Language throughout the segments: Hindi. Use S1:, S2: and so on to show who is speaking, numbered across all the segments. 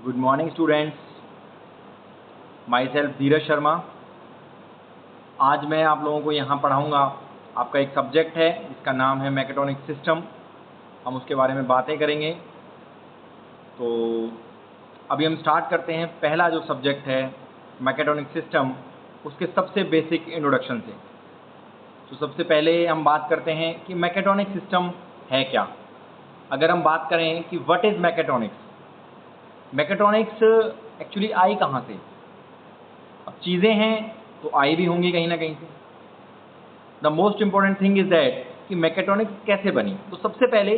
S1: Good morning students, myself Dheeraj Sharma. आज मैं आप लोगों को यहाँ पढ़ाऊँगा। आपका एक सब्जेक्ट है जिसका नाम है मैकेट्रॉनिक सिस्टम। हम उसके बारे में बातें करेंगे। तो अभी हम स्टार्ट करते हैं। पहला जो सब्जेक्ट है मैकेट्रॉनिक सिस्टम, उसके सबसे बेसिक इंट्रोडक्शन से। तो सबसे पहले हम बात करते हैं कि मैकेट्रॉनिक सिस्टम है क्या। अगर हम बात करें कि what is mechatronics, mechatronics actually I कहाँ से। अब चीज़ें हैं तो आई भी होंगी कहीं ना कहीं से। The most important thing is that कि मैकेट्रॉनिक्स कैसे बनी। तो सबसे पहले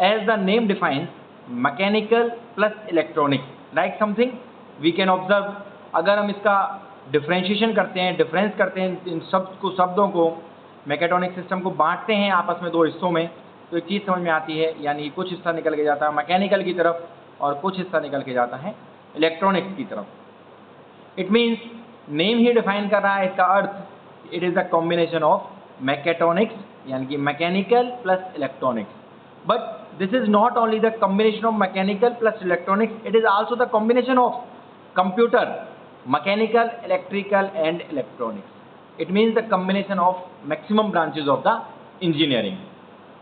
S1: as the name defines mechanical plus electronic like something we can observe. अगर हम इसका डिफ्रेंशिएशन करते हैं, डिफरेंस करते हैं इन शब्दों को, मैकेट्रॉनिक सिस्टम को बांटते हैं आपस में दो हिस्सों में, तो एक चीज़ समझ में आती है। यानी कुछ हिस्सा निकल के जाता है मैकेनिकल की तरफ और कुछ हिस्सा निकल के जाता है इलेक्ट्रॉनिक्स की तरफ। इट मीन्स नेम ही डिफाइन कर रहा है इसका अर्थ। It is a combination of mechatronics यानी कि mechanical plus electronics. But this is not only the combination of mechanical plus electronics, it is also the combination of computer, mechanical, electrical and electronics. It means the combination of maximum branches of the engineering,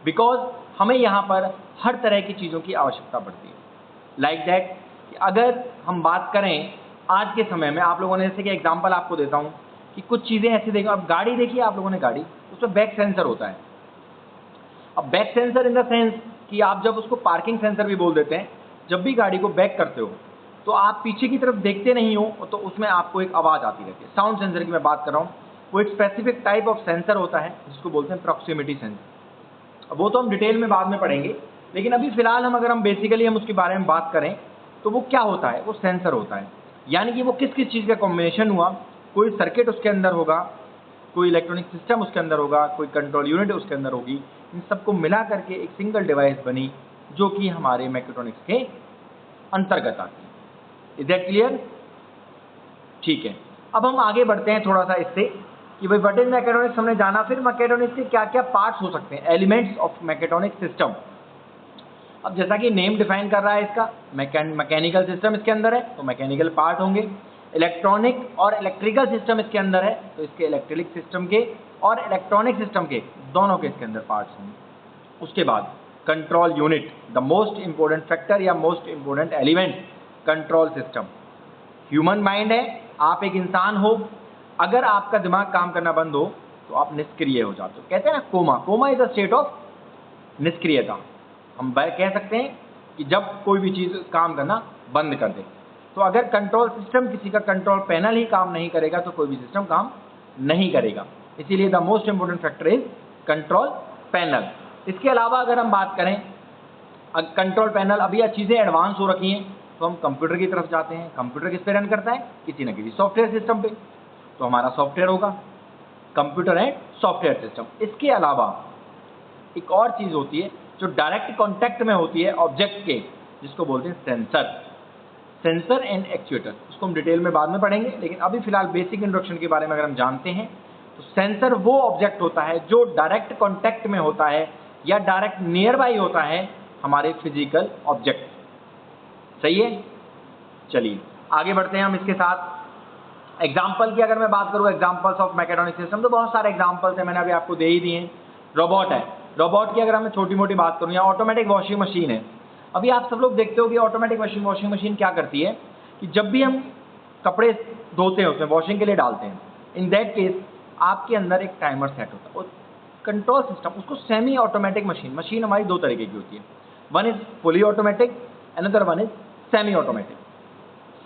S1: because हमें यहाँ पर हर तरह की चीज़ों की आवश्यकता पड़ती है। लाइक दैट कि अगर हम बात करें आज के समय में, आप लोगों ने जैसे कि एग्जांपल आपको देता हूँ कि कुछ चीज़ें ऐसी देखो। अब गाड़ी देखिए आप लोगों ने, गाड़ी उसमें बैक सेंसर होता है। अब back sensor in the sense कि आप जब उसको पार्किंग सेंसर भी बोल देते हैं, जब भी गाड़ी को बैक करते हो तो आप पीछे की तरफ देखते नहीं हो तो उसमें आपको एक आवाज़ आती रहती है। साउंड सेंसर की मैं बात कर रहा हूँ। वो एक स्पेसिफिक टाइप ऑफ सेंसर होता है जिसको बोलते हैं प्रॉक्सिमिटी सेंसर। अब वो तो हम डिटेल में बाद में पढ़ेंगे, लेकिन अभी फिलहाल अगर हम बेसिकली उसके बारे में बात करें तो वो क्या होता है, वो सेंसर होता है। यानी कि वो किस किस चीज़ का कॉम्बिनेशन हुआ। कोई सर्किट उसके अंदर होगा, कोई इलेक्ट्रॉनिक सिस्टम उसके अंदर होगा, कोई कंट्रोल यूनिट उसके अंदर होगी। इन सबको मिला करके एक सिंगल डिवाइस बनी जो कि हमारे मैकेट्रॉनिक्स के अंतर्गत आती है। Is that clear? ठीक है, अब हम आगे बढ़ते हैं थोड़ा सा इससे कि भाई व्हाट इज मैकेट्रॉनिक्स हमने जाना। फिर मैकेट्रॉनिक्स के क्या क्या पार्ट्स हो सकते हैं, एलिमेंट्स ऑफ मैकेट्रॉनिक सिस्टम। अब जैसा कि नेम डिफाइन कर रहा है इसका, मैकेनिकल सिस्टम इसके अंदर है तो मैकेनिकल पार्ट होंगे। इलेक्ट्रॉनिक और इलेक्ट्रिकल सिस्टम इसके अंदर है तो इसके इलेक्ट्रिक सिस्टम के और इलेक्ट्रॉनिक सिस्टम के दोनों के इसके अंदर पार्ट्स होंगे। उसके बाद control unit, the most important factor या most important element control system. Human mind है, आप एक इंसान हो, अगर आपका दिमाग काम करना बंद हो तो आप निष्क्रिय हो जाते हो। कहते हैं ना coma, coma is a state of निष्क्रियता। हम कह सकते हैं कि जब कोई भी चीज़ काम करना बंद कर दे। तो अगर कंट्रोल सिस्टम, किसी का कंट्रोल पैनल ही काम नहीं करेगा तो कोई भी सिस्टम काम नहीं करेगा। इसीलिए the most important factor is control panel. इसके अलावा अगर हम बात करें कंट्रोल पैनल, अभी यह चीज़ें एडवांस हो रखी हैं तो हम कंप्यूटर की तरफ जाते हैं। कंप्यूटर किस पे रन करता है, किसी न किसी सॉफ्टवेयर सिस्टम पे, तो हमारा सॉफ्टवेयर होगा कंप्यूटर एंड सॉफ्टवेयर सिस्टम। इसके अलावा एक और चीज़ होती है जो डायरेक्ट कांटेक्ट में होती है ऑब्जेक्ट के, जिसको बोलते हैं सेंसर। सेंसर एंड एक्चुएटर, उसको हम डिटेल में बाद में पढ़ेंगे, लेकिन अभी फिलहाल बेसिक इंट्रोडक्शन के बारे में अगर हम जानते हैं तो सेंसर वो ऑब्जेक्ट होता है जो डायरेक्ट कांटेक्ट में होता है या डायरेक्ट नियर बाई होता है हमारे फिजिकल ऑब्जेक्ट। सही है, चलिए आगे बढ़ते हैं हम इसके साथ। एग्जाम्पल की अगर मैं बात करूँ, एग्जाम्पल्स ऑफ मैकेट्रॉनिक सिस्टम, तो बहुत सारे एग्जाम्पल्स हैं, मैंने अभी आपको दे ही दिए हैं। रोबोट है, रोबोट की अगर मैं छोटी मोटी बात करूं, या ऑटोमेटिक वॉशिंग मशीन है। अभी आप सब लोग देखते हो कि ऑटोमेटिक वॉशिंग मशीन क्या करती है कि जब भी हम कपड़े धोते हैं उसमें वॉशिंग के लिए डालते हैं, इन दैट केस आपके अंदर एक टाइमर सेट होता है और कंट्रोल सिस्टम उसको सेमी ऑटोमेटिक मशीन हमारी दो तरीके की होती है। One is fully automatic, another one is semi automatic.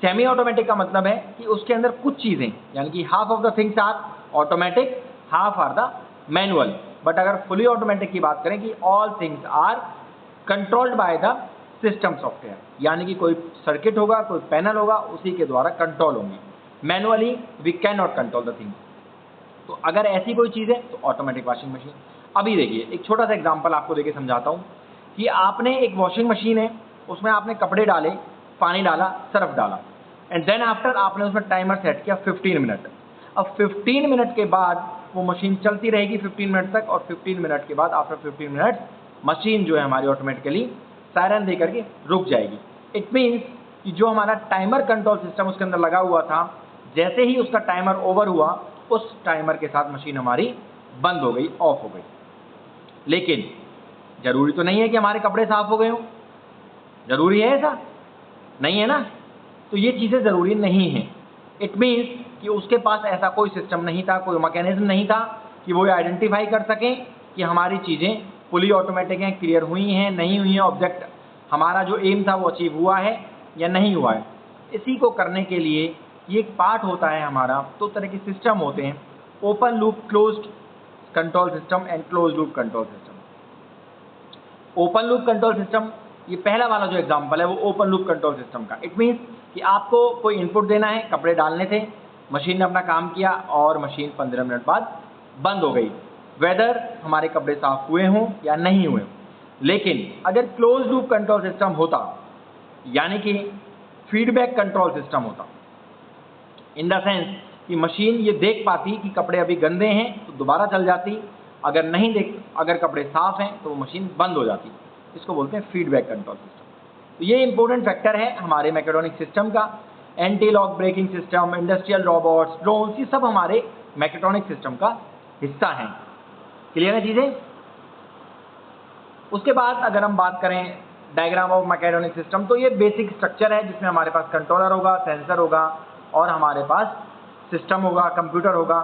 S1: Semi automatic का मतलब है कि उसके अंदर कुछ चीज़ें, यानी कि half of the things are automatic, half are the manual. But अगर फुली ऑटोमेटिक की बात करें कि all things are controlled by the system software, यानी कि कोई सर्किट होगा, कोई पैनल होगा, उसी के द्वारा कंट्रोल होंगी। Manually we can not control the things. तो अगर ऐसी कोई चीज़ है तो ऑटोमेटिक वॉशिंग मशीन। अभी देखिए एक छोटा सा एग्जांपल आपको देके समझाता हूँ कि आपने एक वॉशिंग मशीन है, उसमें आपने कपड़े डाले, पानी डाला, सर्फ डाला, एंड देन आफ्टर आपने उसमें टाइमर सेट किया 15 मिनट। अब 15 मिनट के बाद वो मशीन चलती रहेगी 15 मिनट तक, और 15 मिनट के बाद आफ्टर 15 मिनट मशीन जो है हमारी ऑटोमेटिकली सायरन दे करके रुक जाएगी। इट मीन्स कि जो हमारा टाइमर कंट्रोल सिस्टम उसके अंदर लगा हुआ था, जैसे ही उसका टाइमर ओवर हुआ, उस टाइमर के साथ मशीन हमारी बंद हो गई, ऑफ हो गई। लेकिन जरूरी तो नहीं है कि हमारे कपड़े साफ हो गए हों, जरूरी है ऐसा? नहीं है ना। तो ये चीज़ें ज़रूरी नहीं है। इट मीन्स कि उसके पास ऐसा कोई सिस्टम नहीं था, कोई मैकेनिज्म नहीं था कि वो आइडेंटिफाई कर सकें कि हमारी चीज़ें फुली ऑटोमेटिक हैं, क्लियर हुई हैं, नहीं हुई हैं, ऑब्जेक्ट हमारा जो एम था वो अचीव हुआ है या नहीं हुआ है। इसी को करने के लिए ये एक पार्ट होता है हमारा, दो तरह के सिस्टम होते हैं, open loop closed control system and close loop control system. Open loop control system, ये पहला वाला जो एग्जांपल है वो ओपन लूप कंट्रोल सिस्टम का। इट मीन्स कि आपको कोई इनपुट देना है, कपड़े डालने थे, मशीन ने अपना काम किया और मशीन 15 मिनट बाद बंद हो गई, वेदर हमारे कपड़े साफ हुए हों या नहीं हुए। लेकिन अगर क्लोज लूप कंट्रोल सिस्टम होता, यानी कि फीडबैक कंट्रोल सिस्टम होता, इन द सेंस कि मशीन ये देख पाती कि कपड़े अभी गंदे हैं तो दोबारा चल जाती, अगर कपड़े साफ हैं तो वो मशीन बंद हो जाती। इसको बोलते हैं फीडबैक कंट्रोल सिस्टम। तो ये इंपॉर्टेंट फैक्टर है हमारे मैकेट्रॉनिक सिस्टम का। Anti lock braking system, industrial robots, drones, ये सब हमारे मैकेट्रॉनिक सिस्टम का हिस्सा हैं। क्लियर है चीज़ें? उसके बाद अगर हम बात करें डायग्राम ऑफ मैकेट्रॉनिक सिस्टम, तो ये बेसिक स्ट्रक्चर है जिसमें हमारे पास कंट्रोलर होगा, सेंसर होगा और हमारे पास सिस्टम होगा, कंप्यूटर होगा।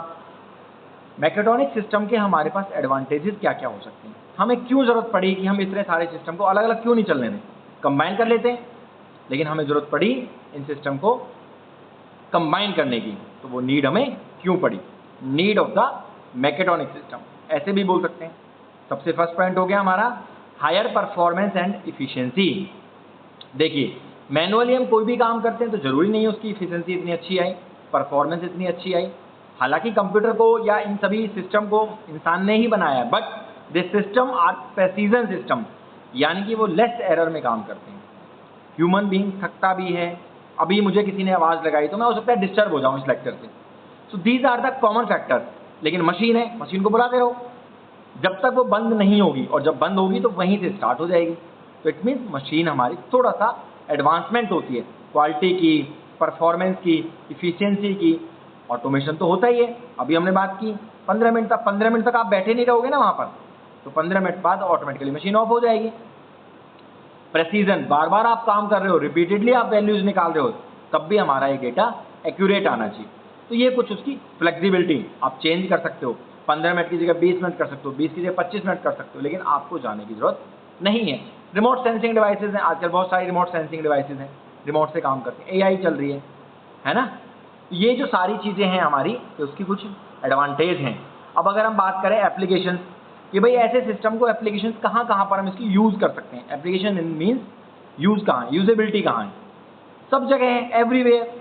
S1: मैकेट्रॉनिक सिस्टम के हमारे पास एडवांटेजेस क्या क्या हो सकते हैं, हमें क्यों ज़रूरत पड़ी कि हम इतने सारे सिस्टम को अलग अलग क्यों नहीं चलने दें, कंबाइन कर लेते हैं। लेकिन हमें ज़रूरत पड़ी इन सिस्टम को कंबाइन करने की, तो वो नीड हमें क्यों पड़ी, need of the mechatronic system, ऐसे भी बोल सकते हैं। सबसे फर्स्ट पॉइंट हो गया हमारा हायर परफॉर्मेंस एंड इफिशिएंसी। देखिए, मैनुअली हम कोई भी काम करते हैं तो ज़रूरी नहीं है उसकी इफिशिएंसी इतनी अच्छी आई, परफॉर्मेंस इतनी अच्छी आई। हालांकि कंप्यूटर को या इन सभी सिस्टम को इंसान ने ही बनाया है, but this system are precision system, यानी कि वो लेस एरर में काम करते हैं। ह्यूमन बीइंग थकता भी है, अभी मुझे किसी ने आवाज़ लगाई तो मैं हो सकता है डिस्टर्ब हो जाऊँ इस लेक्चर से। So these are the common factors. लेकिन मशीन है, मशीन को बुलाते रहो जब तक वो बंद नहीं होगी, और जब बंद होगी तो वहीं से स्टार्ट हो जाएगी। तो इट मीन्स मशीन हमारी थोड़ा सा एडवांसमेंट होती है, क्वालिटी की, परफॉर्मेंस की, इफिशियंसी की। ऑटोमेशन तो होता ही है, अभी हमने बात की 15 मिनट तक आप बैठे नहीं रहोगे ना वहाँ पर, तो 15 मिनट बाद ऑटोमेटिकली मशीन ऑफ हो जाएगी। प्रेसिजन, बार बार आप काम कर रहे हो, रिपीटेडली आप वैल्यूज निकाल रहे हो, तब भी हमारा ये डेटा एक्यूरेट आना चाहिए। तो ये कुछ उसकी फ्लेक्सिबिलिटी, आप चेंज कर सकते हो, 15 मिनट की जगह 20 मिनट कर सकते हो, 20 की जगह 25 मिनट कर सकते हो, लेकिन आपको जाने की जरूरत नहीं है। रिमोट सेंसिंग डिवाइसेज हैं, आजकल बहुत सारी रिमोट सेंसिंग डिवाइसेज हैं, रिमोट से काम करते हैं, AI चल रही है ना। ये जो सारी चीज़ें हैं हमारी, तो उसकी कुछ एडवांटेज हैं। अब अगर हम बात करें एप्लीकेशन कि भाई ऐसे सिस्टम को एप्लीकेशन कहाँ कहाँ पर हम इसकी यूज़ कर सकते हैं, एप्लीकेशन मीन्स यूज़ कहाँ है, यूजेबिलिटी कहाँ है, सब जगह है, everywhere.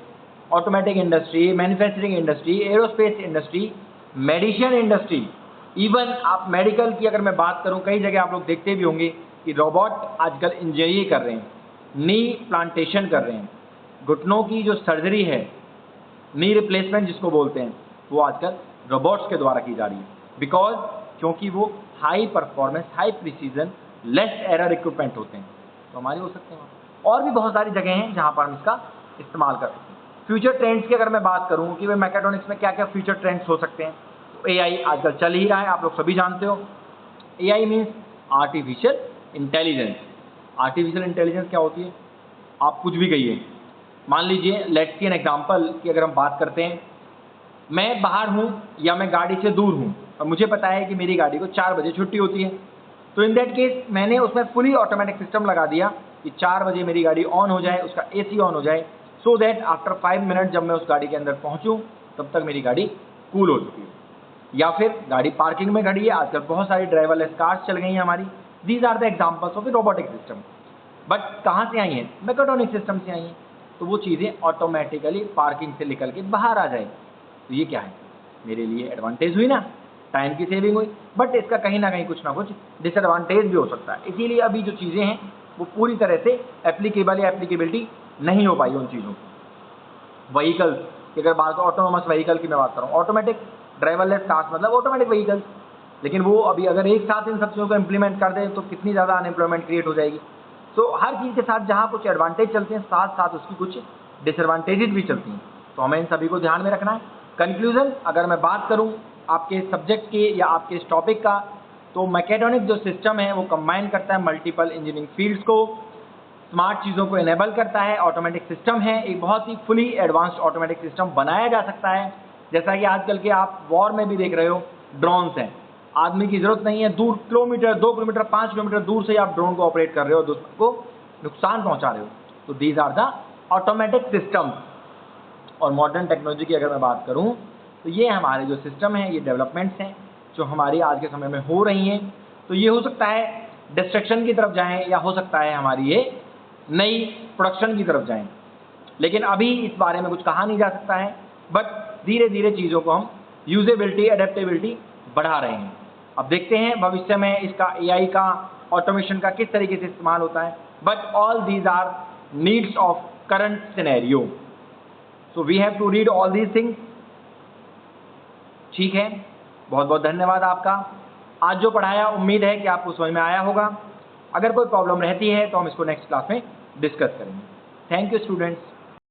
S1: Automatic industry, manufacturing industry, aerospace industry, medicine industry, even आप मेडिकल की अगर मैं बात करूं, कई जगह आप लोग देखते भी होंगे कि रोबोट आजकल इंजरी कर रहे हैं, नी प्लांटेशन कर रहे हैं, घुटनों की जो सर्जरी है, नी रिप्लेसमेंट जिसको बोलते हैं, वो आजकल रोबोट्स के द्वारा की जा रही है। बिकॉज क्योंकि वो high performance, high precision, less error equipment होते हैं, तो हमारे हो सकते हैं। और भी बहुत सारी जगह हैं जहाँ पर हम इसका इस्तेमाल कर सकते हैं। फ्यूचर ट्रेंड्स की अगर मैं बात करूं कि भाई मैकेट्रॉनिक्स में क्या क्या फ्यूचर ट्रेंड्स हो सकते हैं, तो AI आजकल चल ही रहा है, आप लोग सभी जानते हो। AI means artificial intelligence. Artificial intelligence क्या होती है, आप कुछ भी कहिए। मान लीजिए, लेट्स सी एन एग्जांपल की अगर हम बात करते हैं, मैं बाहर हूं या मैं गाड़ी से दूर हूं और मुझे पता है कि मेरी गाड़ी को 4 बजे छुट्टी होती है, तो इन दैट केस मैंने उसमें फुली ऑटोमेटिक सिस्टम लगा दिया कि 4 बजे मेरी गाड़ी ऑन हो जाए, उसका AC ऑन हो जाए, सो दैट आफ्टर 5 मिनट जब मैं उस गाड़ी के अंदर पहुंचूं तब तक मेरी गाड़ी कूल हो चुकी है। या फिर गाड़ी पार्किंग में खड़ी है, आजकल बहुत सारी ड्राइवरलेस कार्स चल गई हैं हमारी। These are the examples of the robotic system. But कहाँ से आई हैं, मैकेट्रॉनिक सिस्टम से आई हैं। तो वो चीज़ें ऑटोमेटिकली पार्किंग से निकल के बाहर आ जाए, तो ये क्या है, मेरे लिए एडवांटेज हुई ना, टाइम की सेविंग हुई। बट इसका कहीं ना कुछ डिसएडवांटेज भी हो सकता है। इसीलिए अभी जो चीज़ें हैं वो पूरी तरह से एप्लीकेबल या एप्लीकेबिलिटी नहीं हो पाई उन चीज़ों की। व्हीकल्स की अगर बात, ऑटोनोमस व्हीकल की मैं बात करूँ, ऑटोमेटिक ड्राइवरलेस कार्स मतलब ऑटोमेटिक व्हीकल्स, लेकिन वो अभी अगर एक साथ इन सब चीज़ों को इम्प्लीमेंट कर दें तो कितनी ज़्यादा अनएम्प्लॉयमेंट क्रिएट हो जाएगी। सो हर चीज़ के साथ जहाँ कुछ एडवांटेज चलते हैं, साथ साथ उसकी कुछ डिसएडवांटेजेस भी चलती हैं, तो हमें इन सभी को ध्यान में रखना है। कंक्लूजन अगर मैं बात करूँ आपके सब्जेक्ट के या आपके इस टॉपिक का, तो मैकेट्रॉनिक जो सिस्टम है वो कंबाइन करता है मल्टीपल इंजीनियरिंग फील्ड्स को, स्मार्ट चीज़ों को इनेबल करता है, ऑटोमेटिक सिस्टम है, एक बहुत ही फुली एडवांस्ड ऑटोमेटिक सिस्टम बनाया जा सकता है। जैसा कि आजकल के आप वॉर में भी देख रहे हो, ड्रोन्स हैं, आदमी की ज़रूरत नहीं है, दूर किलोमीटर, 2 किलोमीटर, 5 किलोमीटर दूर से आप ड्रोन को ऑपरेट कर रहे हो, दुश्मन को नुकसान पहुंचा रहे हो। तो these are the automatic systems. और मॉडर्न टेक्नोलॉजी की अगर मैं बात करूं, तो ये हमारे जो सिस्टम हैं, ये डेवलपमेंट्स हैं जो हमारी आज के समय में हो रही हैं। तो ये हो सकता है डिस्ट्रक्शन की तरफ जाएं, या हो सकता है हमारी ये नई प्रोडक्शन की तरफ जाएं, लेकिन अभी इस बारे में कुछ कहा नहीं जा सकता है। बट धीरे धीरे चीज़ों को हम यूजेबिलिटी, एडेप्टेबिलिटी बढ़ा रहे हैं। अब देखते हैं भविष्य में इसका AI का, ऑटोमेशन का किस तरीके से इस्तेमाल होता है। But all these are needs of current scenario, so we have to read all these things. ठीक है, बहुत बहुत धन्यवाद आपका। आज जो पढ़ाया उम्मीद है कि आपको समझ में आया होगा। अगर कोई प्रॉब्लम रहती है तो हम इसको नेक्स्ट क्लास में डिस्कस करेंगे। Thank you students.